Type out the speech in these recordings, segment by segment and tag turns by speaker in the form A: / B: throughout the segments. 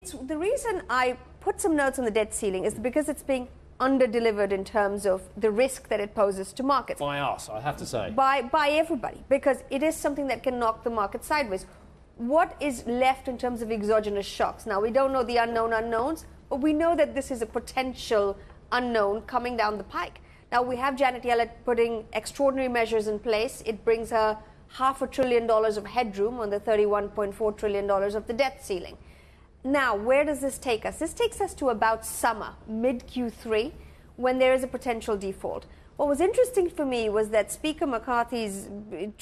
A: So the reason I put some notes on the debt ceiling is because it's being under-delivered in terms of the risk that it poses to markets.
B: By us, I have to say.
A: By everybody, because it is something that can knock the market sideways. What is left in terms of exogenous shocks? Now, we don't know the unknown unknowns, but we know that this is a potential unknown coming down the pike. Now, we have Janet Yellen putting extraordinary measures in place. It brings her $500 billion of headroom on the $31.4 trillion of the debt ceiling. Now, where does this take us? This takes us to about summer, mid-Q3, when there is a potential default. What was interesting for me was that Speaker McCarthy's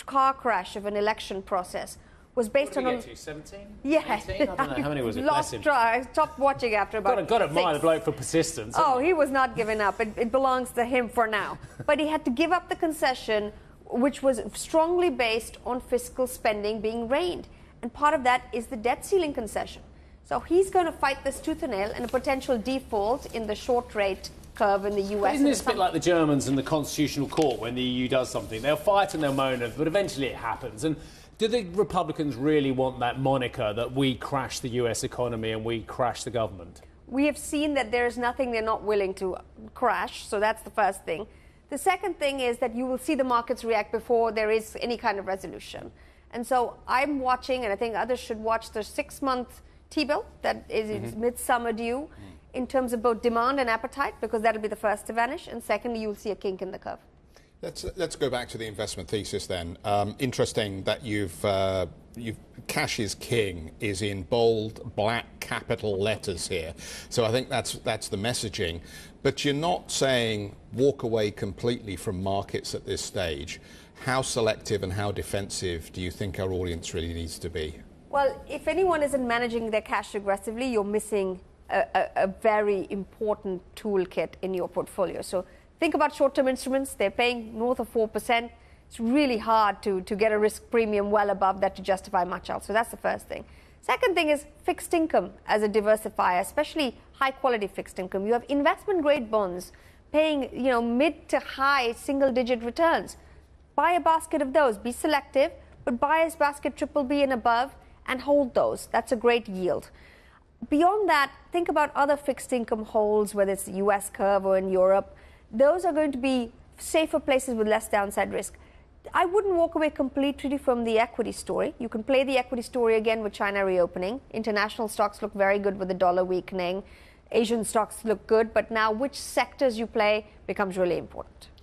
A: car crash of an election process was based on...
B: 17?
A: Yeah.
B: 18? I don't know. How many was it?
A: Lost track. I stopped watching after about
B: Got to admire the bloke for persistence.
A: Oh, he was not giving up. It belongs to him for now. But he had to give up the concession, which was strongly based on fiscal spending being reined. And part of that is the debt ceiling concession. So he's going to fight this tooth and nail and a potential default in the short rate curve in the US.
B: Isn't this a bit like the Germans and the Constitutional Court when the EU does something? They'll fight and they'll moan, but eventually it happens. And do the Republicans really want that moniker that we crash the US economy and we crash the government?
A: We have seen that there's nothing they're not willing to crash, so that's the first thing. The second thing is that you will see the markets react before there is any kind of resolution. And so I'm watching, and I think others should watch, the 6-month T-bill that is midsummer due in terms of both demand and appetite, because that'll be the first to vanish. And secondly, you'll see a kink in the curve.
C: Let's go back to the investment thesis then. Interesting that you've cash is king is in bold black capital letters here. So I think that's the messaging. But you're not saying walk away completely from markets at this stage. How selective and how defensive do you think our audience really needs to be?
A: Well, if anyone isn't managing their cash aggressively, you're missing a very important toolkit in your portfolio. So think about short-term instruments. They're paying north of 4%. It's really hard to get a risk premium well above that to justify much else. So that's the first thing. Second thing is fixed income as a diversifier, especially high-quality fixed income. You have investment-grade bonds paying, mid to high single-digit returns. Buy a basket of those. Be selective, but buy a basket BBB and above and hold those. That's a great yield. Beyond that, think about other fixed income holds, whether it's the US curve or in Europe. Those are going to be safer places with less downside risk. I wouldn't walk away completely from the equity story. You can play the equity story again with China reopening. International stocks look very good with the dollar weakening. Asian stocks look good, but now which sectors you play becomes really important.